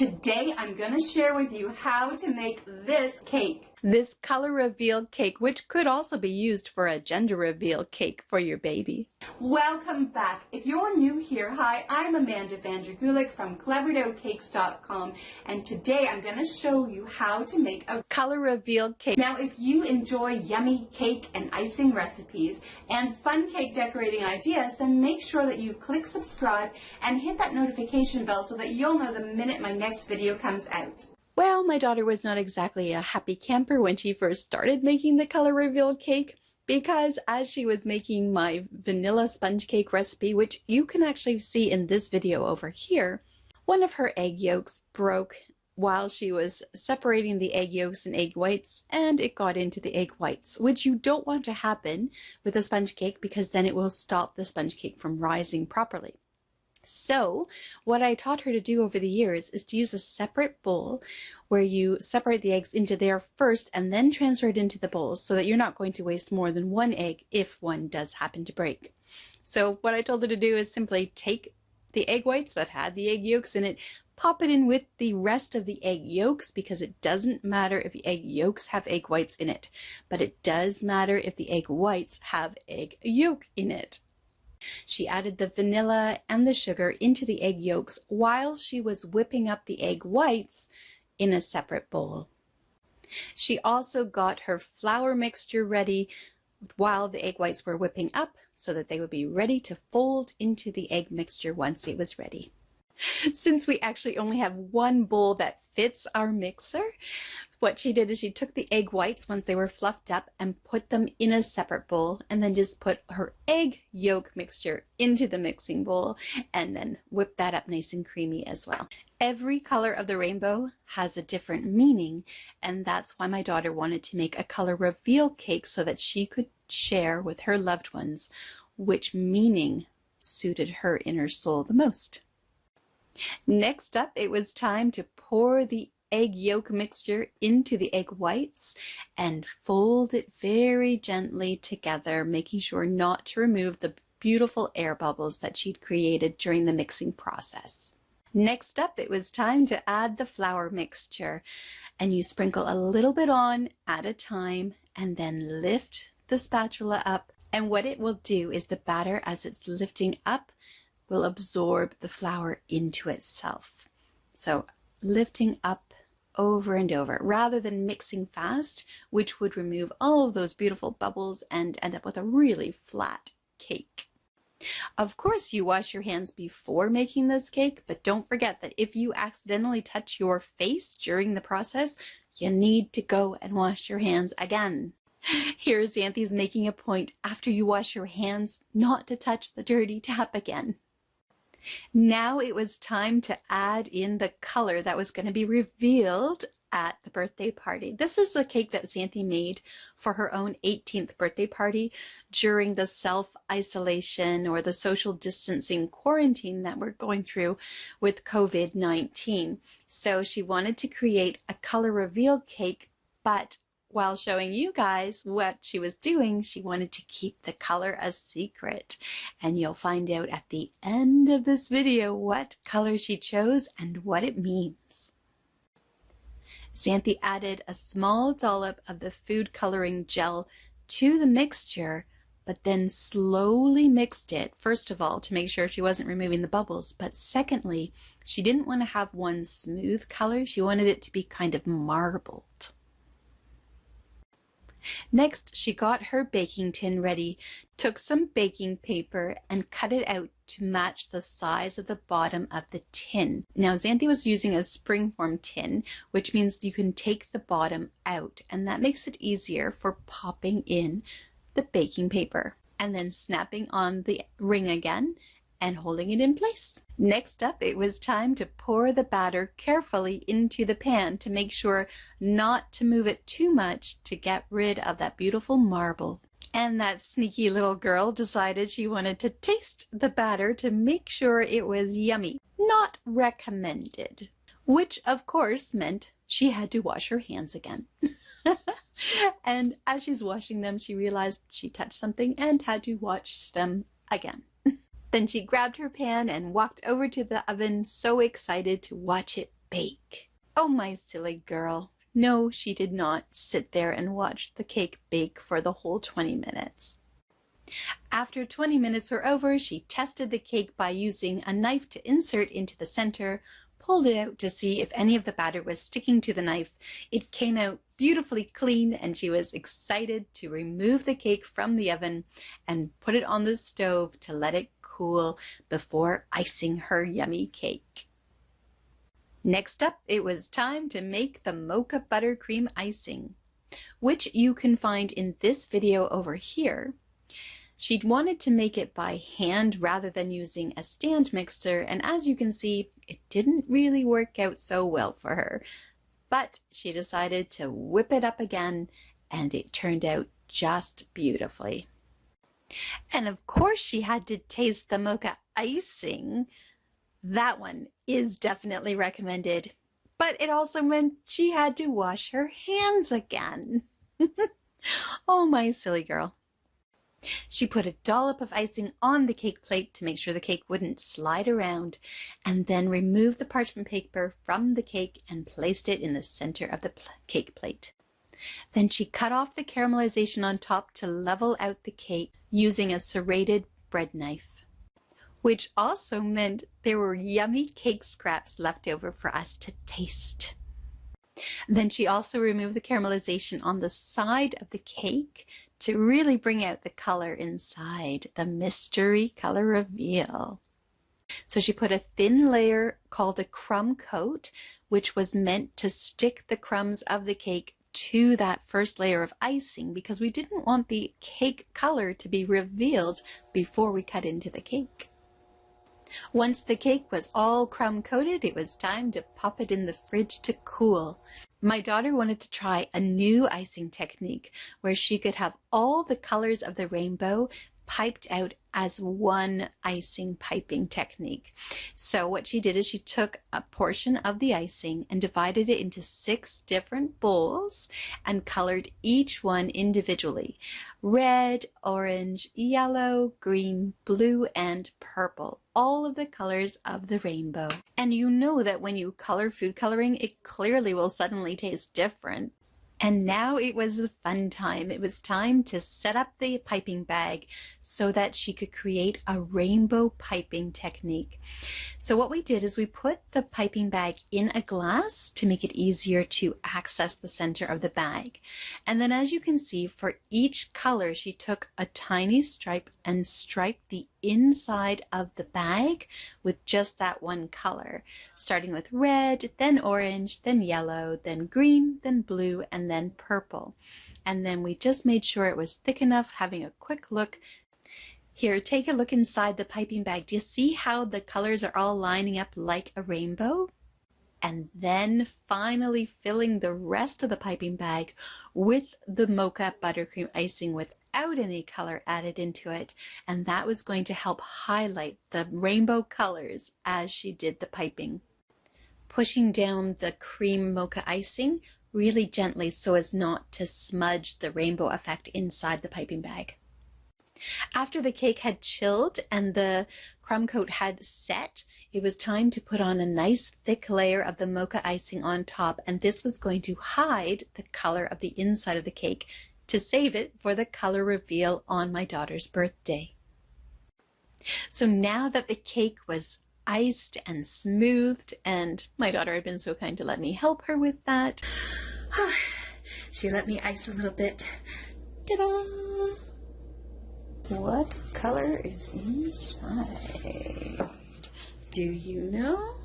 Today I'm going to share with you how to make this cake. This color reveal cake, which could also be used for a gender reveal cake for your baby. Welcome back. If you're new here, hi, I'm Amanda Gulik from CleverDoughCakes.com, and today I'm going to show you how to make a color reveal cake. Now, if you enjoy yummy cake and icing recipes and fun cake decorating ideas, then make sure that you click subscribe and hit that notification bell so that you'll know the minute my next video comes out. Well, my daughter was not exactly a happy camper when she first started making the color reveal cake, because as she was making my vanilla sponge cake recipe, which you can actually see in this video over here, one of her egg yolks broke while she was separating the egg yolks and egg whites, and it got into the egg whites, which you don't want to happen with a sponge cake because then it will stop the sponge cake from rising properly. So what I taught her to do over the years is to use a separate bowl where you separate the eggs into there first and then transfer it into the bowls so that you're not going to waste more than one egg if one does happen to break. So what I told her to do is simply take the egg whites that had the egg yolks in it, pop it in with the rest of the egg yolks, because it doesn't matter if the egg yolks have egg whites in it, but it does matter if the egg whites have egg yolk in it. She added the vanilla and the sugar into the egg yolks while she was whipping up the egg whites in a separate bowl. She also got her flour mixture ready while the egg whites were whipping up so that they would be ready to fold into the egg mixture once it was ready. Since we actually only have one bowl that fits our mixer, what she did is she took the egg whites once they were fluffed up and put them in a separate bowl, and then just put her egg yolk mixture into the mixing bowl and then whipped that up nice and creamy as well. Every color of the rainbow has a different meaning, and that's why my daughter wanted to make a color reveal cake so that she could share with her loved ones which meaning suited her inner soul the most. Next up, it was time to pour the egg yolk mixture into the egg whites and fold it very gently together, making sure not to remove the beautiful air bubbles that she'd created during the mixing process. Next up, it was time to add the flour mixture, and you sprinkle a little bit on at a time and then lift the spatula up, and what it will do is the batter, as it's lifting up, will absorb the flour into itself. So lifting up over and over rather than mixing fast, which would remove all of those beautiful bubbles and end up with a really flat cake. Of course, you wash your hands before making this cake, but don't forget that if you accidentally touch your face during the process, you need to go and wash your hands again. Here's XANTHE'S making a point after you wash your hands not to touch the dirty tap again. Now it was time to add in the color that was going to be revealed at the birthday party. This is a cake that XANTHE made for her own 18th birthday party during the self-isolation or the social distancing quarantine that we're going through with COVID-19. So she wanted to create a color reveal cake, but while showing you guys what she was doing, she wanted to keep the color a secret. And you'll find out at the end of this video what color she chose and what it means. XANTHE added a small dollop of the food coloring gel to the mixture, but then slowly mixed it, first of all, to make sure she wasn't removing the bubbles. But secondly, she didn't want to have one smooth color. She wanted it to be kind of marbled. Next, she got her baking tin ready, took some baking paper and cut it out to match the size of the bottom of the tin. Now, XANTHE was using a springform tin, which means you can take the bottom out, and that makes it easier for popping in the baking paper and then snapping on the ring again and holding it in place. Next up, it was time to pour the batter carefully into the pan to make sure not to move it too much to get rid of that beautiful marble. And that sneaky little girl decided she wanted to taste the batter to make sure it was yummy. Not recommended. Which of course meant she had to wash her hands again. And as she's washing them, she realized she touched something and had to wash them again. Then she grabbed her pan and walked over to the oven, so excited to watch it bake. Oh, my silly girl. No, she did not sit there and watch the cake bake for the whole 20 minutes. After 20 minutes were over, she tested the cake by using a knife to insert into the center, pulled it out to see if any of the batter was sticking to the knife. It came out beautifully clean, and she was excited to remove the cake from the oven and put it on the stove to let it cool before icing her yummy cake. Next up, it was time to make the mocha buttercream icing, which you can find in this video over here. She'd wanted to make it by hand rather than using a stand mixer, and as you can see, it didn't really work out so well for her. But she decided to whip it up again, and it turned out just beautifully. And of course she had to taste the mocha icing. That one is definitely recommended, but it also meant she had to wash her hands again. Oh, my silly girl. She put a dollop of icing on the cake plate to make sure the cake wouldn't slide around, and then removed the parchment paper from the cake and placed it in the center of the cake plate. Then she cut off the caramelization on top to level out the cake using a serrated bread knife, which also meant there were yummy cake scraps left over for us to taste. Then she also removed the caramelization on the side of the cake to really bring out the color inside, the mystery color reveal. So she put a thin layer called a crumb coat, which was meant to stick the crumbs of the cake to that first layer of icing because we didn't want the cake color to be revealed before we cut into the cake. Once the cake was all crumb coated, it was time to pop it in the fridge to cool. My daughter wanted to try a new icing technique where she could have all the colors of the rainbow piped out as one icing piping technique. So what she did is she took a portion of the icing and divided it into 6 different bowls and colored each one individually: red, orange, yellow, green, blue, and purple. All of the colors of the rainbow. And you know that when you color food coloring, it clearly will suddenly taste different. And now it was the fun time. It was time to set up the piping bag so that she could create a rainbow piping technique. So what we did is we put the piping bag in a glass to make it easier to access the center of the bag. And then as you can see, for each color, she took a tiny stripe and striped the inside of the bag with just that one color, starting with red, then orange, then yellow, then green, then blue, and then purple. And then we just made sure it was thick enough, having a quick look. Here, take a look inside the piping bag. Do you see how the colors are all lining up like a rainbow? And then finally filling the rest of the piping bag with the mocha buttercream icing without any color added into it. And that was going to help highlight the rainbow colors as she did the piping. Pushing down the cream mocha icing really gently so as not to smudge the rainbow effect inside the piping bag. After the cake had chilled and the crumb coat had set, it was time to put on a nice thick layer of the mocha icing on top, and this was going to hide the color of the inside of the cake to save it for the color reveal on my daughter's birthday. So now that the cake was iced and smoothed, and my daughter had been so kind to let me help her with that, she let me ice a little bit. Ta-da! What color is inside? Do you know?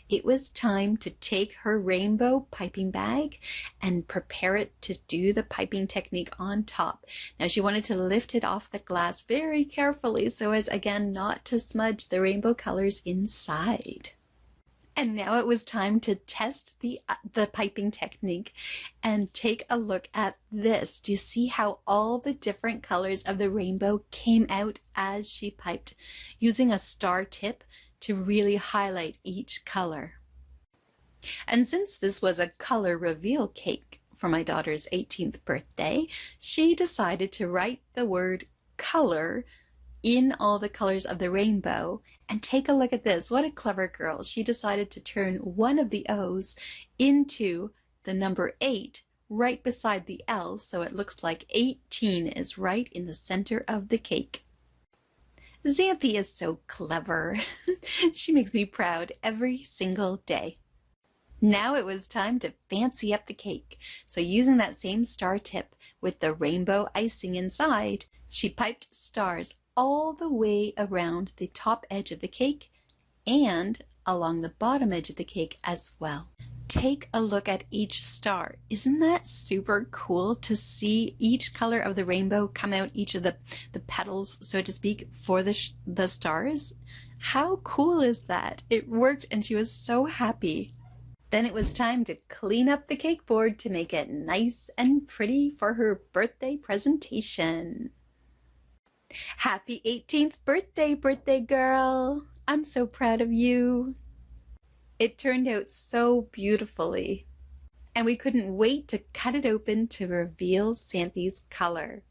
It was time to take her rainbow piping bag and prepare it to do the piping technique on top. Now she wanted to lift it off the glass very carefully so as, again, not to smudge the rainbow colors inside. And now it was time to test the piping technique and take a look at this. Do you see how all the different colors of the rainbow came out as she piped, using a star tip to really highlight each color? And since this was a color reveal cake for my daughter's 18th birthday, she decided to write the word color in all the colors of the rainbow And take a look at this. What a clever girl. She decided to turn one of the O's into the number 8 right beside the L, so it looks like 18 is right in the center of the cake. Xanthi is so clever. She makes me proud every single day. Now it was time to fancy up the cake. So using that same star tip with the rainbow icing inside, she piped stars all the way around the top edge of the cake and along the bottom edge of the cake as well. Take a look at each star. Isn't that super cool to see each color of the rainbow come out each of the petals, so to speak, for the stars? How cool is that? It worked and she was so happy. Then it was time to clean up the cake board to make it nice and pretty for her birthday presentation. Happy 18th birthday, birthday girl! I'm so proud of you. It turned out so beautifully, and we couldn't wait to cut it open to reveal Xanthi's color.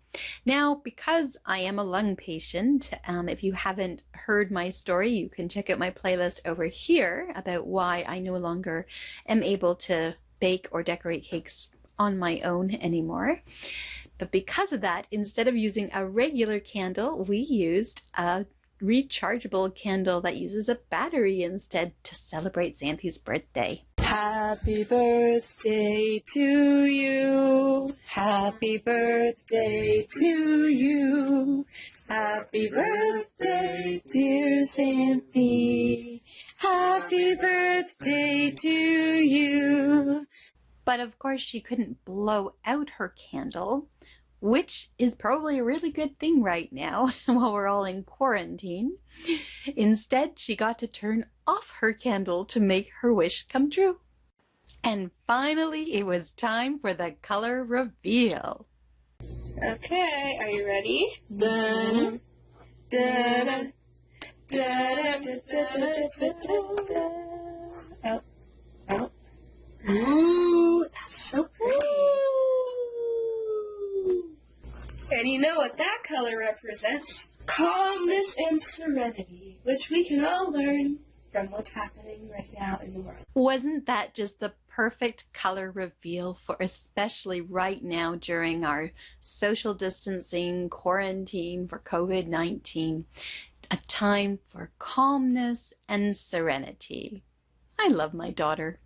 Now, because I am a lung patient, if you haven't heard my story, you can check out my playlist over here about why I no longer am able to bake or decorate cakes on my own anymore. But because of that, instead of using a regular candle, we used a rechargeable candle that uses a battery instead to celebrate Xanthi's birthday. Happy birthday to you. Happy birthday to you. Happy birthday, dear Xanthi. Happy birthday to you. But of course she couldn't blow out her candle, which is probably a really good thing right now while we're all in quarantine. Instead, she got to turn off her candle to make her wish come true. And finally, it was time for the color reveal. Okay, are you ready? Dun, dun, dun, dun, out, out. Ooh, that's so pretty. And you know what that color represents? Calmness and serenity, which we can all learn from what's happening right now in the world. Wasn't that just the perfect color reveal for especially right now during our social distancing, quarantine for COVID-19? A time for calmness and serenity. I love my daughter.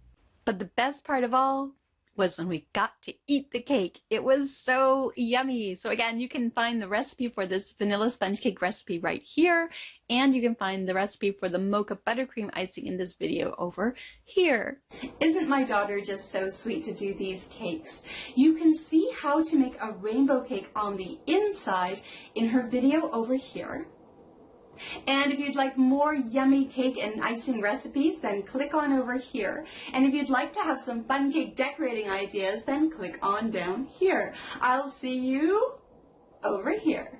But the best part of all was when we got to eat the cake. It was so yummy. So again, you can find the recipe for this vanilla sponge cake recipe right here, and you can find the recipe for the mocha buttercream icing in this video over here. Isn't my daughter just so sweet to do these cakes? You can see how to make a rainbow cake on the inside in her video over here. And if you'd like more yummy cake and icing recipes, then click on over here. And if you'd like to have some fun cake decorating ideas, then click on down here. I'll see you over here.